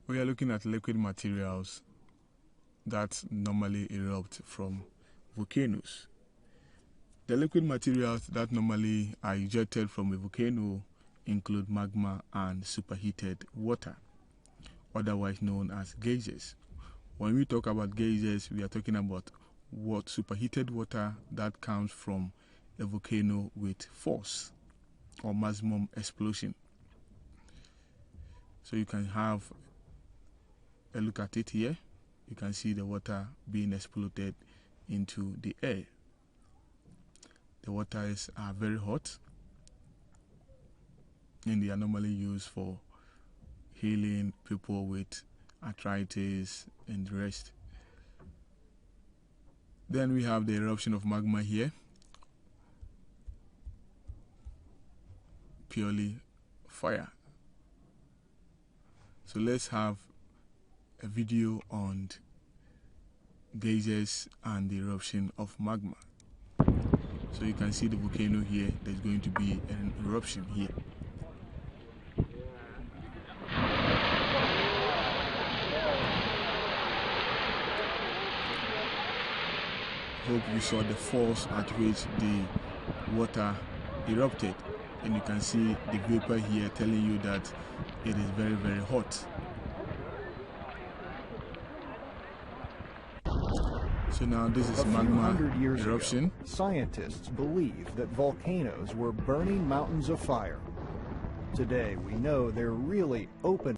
We are looking at liquid materials that normally erupt from volcanoes. The liquid materials that normally are ejected from a volcano include magma and superheated water, otherwise known as geysers. When we talk about geysers, we are talking about superheated water that comes from a volcano with force or maximum explosion. So you can have a look at it here. You can see the water being exploded into the air. The waters are very hot and they are normally used for healing people with arthritis and the rest. Then we have the eruption of magma here, purely fire. So let's have a video on geysers and the eruption of magma. So you can see the volcano here. There's going to be an eruption here. Hope you saw the force at which the water erupted, and you can see the vapor here telling you that it is very, very hot. So now this is magma eruption. Ago, scientists believed that volcanoes were burning mountains of fire. Today we know they're really open.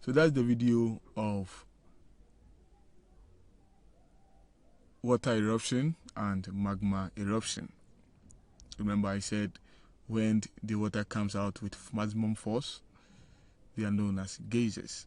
So that's the video of water eruption and magma eruption. Remember I said when the water comes out with maximum force, they are known as geysers.